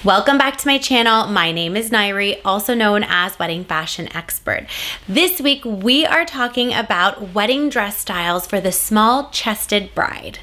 Welcome back to my channel. My name is Nayri, also known as Wedding Fashion Expert. This week we are talking about wedding dress styles for the small-chested bride.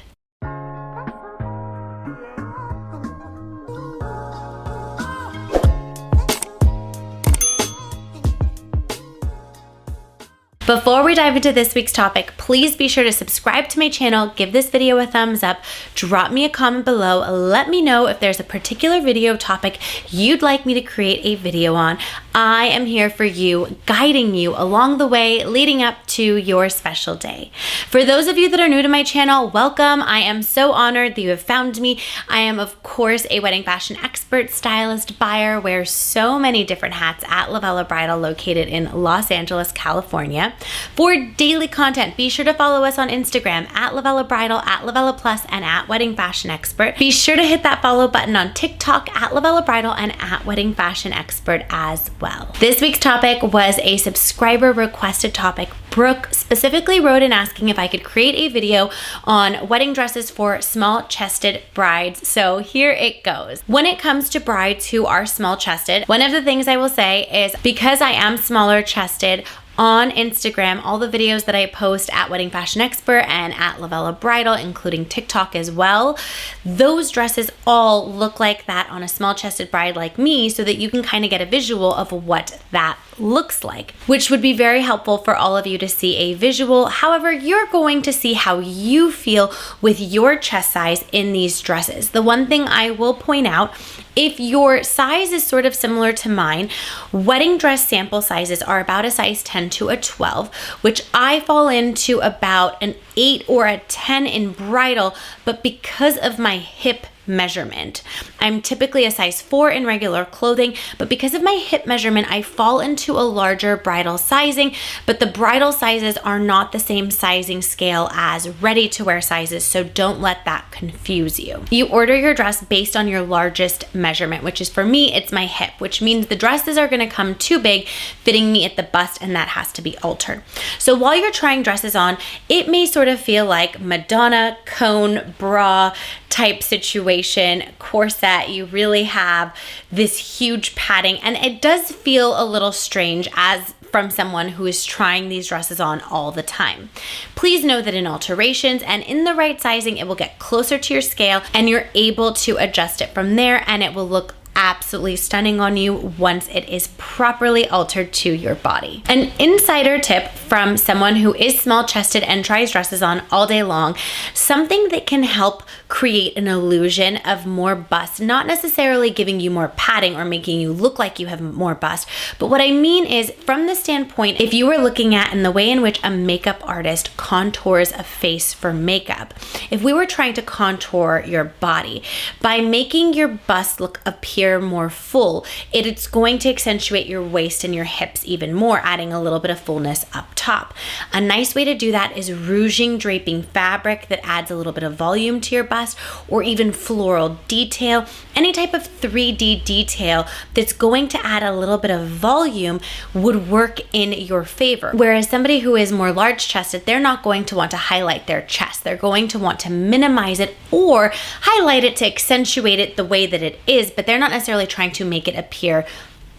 Before we dive into this week's topic, please be sure to subscribe to my channel, give this video a thumbs up, drop me a comment below, let me know if there's a particular video topic you'd like me to create a video on. I am here for you, guiding you along the way leading up to your special day. For those of you that are new to my channel, welcome. I am so honored that you have found me. I am, of course, a wedding fashion expert, stylist, buyer, wears so many different hats at LOVELLA Bridal, located in Los Angeles, California. For daily content, be sure to follow us on Instagram at LOVELLA Bridal, at LOVELLA Plus, and at Wedding Fashion Expert. Be sure to hit that follow button on TikTok at LOVELLA Bridal and at Wedding Fashion Expert as well. This week's topic was a subscriber requested topic. Brooke specifically wrote in asking if I could create a video on wedding dresses for small-chested brides. So here it goes. When it comes to brides who are small-chested, one of the things I will say is because I am smaller-chested, on Instagram, all the videos that I post at Wedding Fashion Expert and at LOVELLA Bridal, including TikTok as well, those dresses all look like that on a small-chested bride like me, so that you can kind of get a visual of what that looks like, which would be very helpful for all of you to see a visual. However, you're going to see how you feel with your chest size in these dresses. The one thing I will point out, if your size is sort of similar to mine, wedding dress sample sizes are about a size 10 to a 12, which I fall into about an 8 or a 10 in bridal, but because of my hip measurement, I'm typically a size 4 in regular clothing, but because of my hip measurement, I fall into a larger bridal sizing, but the bridal sizes are not the same sizing scale as ready-to-wear sizes, so don't let that confuse you. You order your dress based on your largest measurement, which is, for me, it's my hip, which means the dresses are gonna come too big, fitting me at the bust, and that has to be altered. So while you're trying dresses on, it may sort of feel like Madonna cone bra type situation, corset. You really have this huge padding, and it does feel a little strange as from someone who is trying these dresses on all the time. Please know that in alterations and in the right sizing, it will get closer to your scale and you're able to adjust it from there, and it will look absolutely stunning on you once it is properly altered to your body. An insider tip from someone who is small-chested and tries dresses on all day long, something that can help create an illusion of more bust, not necessarily giving you more padding or making you look like you have more bust, but what I mean is from the standpoint, if you were looking at in the way in which a makeup artist contours a face for makeup, if we were trying to contour your body, by making your bust appear more full, it's going to accentuate your waist and your hips even more, adding a little bit of fullness up top. A nice way to do that is rouging draping fabric that adds a little bit of volume to your bust, or even floral detail, any type of 3D detail that's going to add a little bit of volume would work in your favor. Whereas somebody who is more large-chested, they're not going to want to highlight their chest. They're going to want to minimize it or highlight it to accentuate it the way that it is, but they're not necessarily trying to make it appear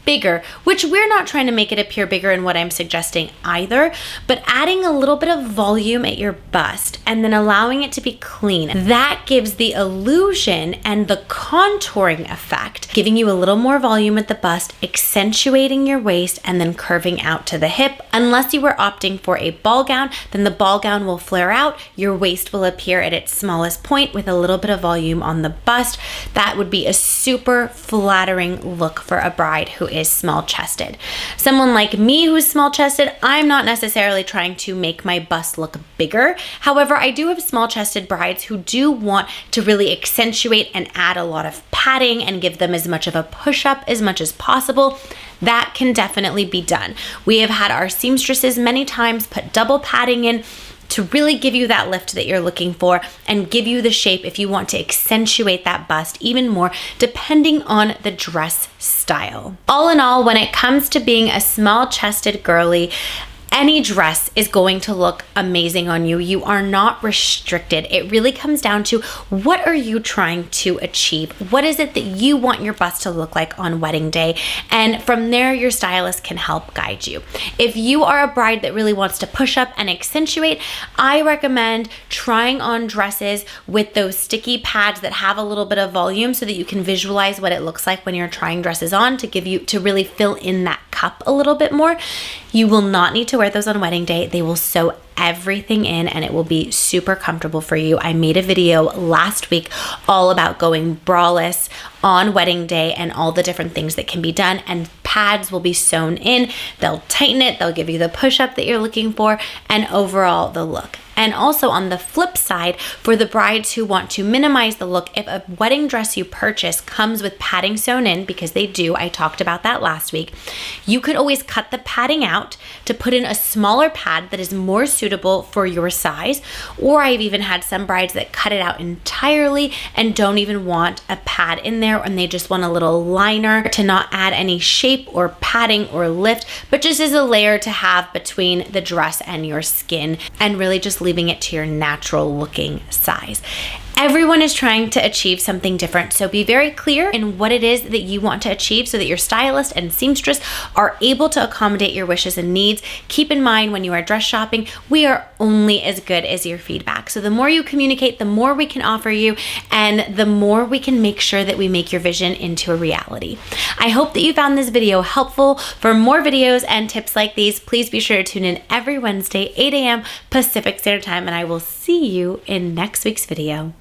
bigger, which we're not trying to make it appear bigger in what I'm suggesting either, but adding a little bit of volume at your bust and then allowing it to be clean. That gives the illusion and the contouring effect, giving you a little more volume at the bust, accentuating your waist, and then curving out to the hip. Unless you were opting for a ball gown, then the ball gown will flare out, your waist will appear at its smallest point with a little bit of volume on the bust. That would be a super flattering look for a bride who is small-chested. Someone like me who's small-chested, I'm not necessarily trying to make my bust look bigger. However, I do have small-chested brides who do want to really accentuate and add a lot of padding and give them as much of a push-up as much as possible. That can definitely be done. We have had our seamstresses many times put double padding in to really give you that lift that you're looking for and give you the shape if you want to accentuate that bust even more, depending on the dress style. All in all, when it comes to being a small-chested girly, Any dress is going to look amazing on you. You are not restricted. It really comes down to, what are you trying to achieve? What is it that you want your bust to look like on wedding day? And from there, your stylist can help guide you. If you are a bride that really wants to push up and accentuate, I recommend trying on dresses with those sticky pads that have a little bit of volume so that you can visualize what it looks like when you're trying dresses on, to really fill in that cup a little bit more. You will not need to wear those on wedding day. They will sew everything in and it will be super comfortable for you. I made a video last week all about going braless on wedding day and all the different things that can be done, and pads will be sewn in. They'll tighten it, they'll give you the push-up that you're looking for, and overall the look. And also on the flip side, for the brides who want to minimize the look, if a wedding dress you purchase comes with padding sewn in, because they do, I talked about that last week, you could always cut the padding out to put in a smaller pad that is more suitable for your size. Or I've even had some brides that cut it out entirely and don't even want a pad in there, and they just want a little liner to not add any shape or padding or lift, but just as a layer to have between the dress and your skin, and really just leaving it to your natural looking size. Everyone is trying to achieve something different, so be very clear in what it is that you want to achieve so that your stylist and seamstress are able to accommodate your wishes and needs. Keep in mind, when you are dress shopping, we are only as good as your feedback. So the more you communicate, the more we can offer you, and the more we can make sure that we make your vision into a reality. I hope that you found this video helpful. For more videos and tips like these, please be sure to tune in every Wednesday, 8 a.m. Pacific Standard Time, and I will see you in next week's video.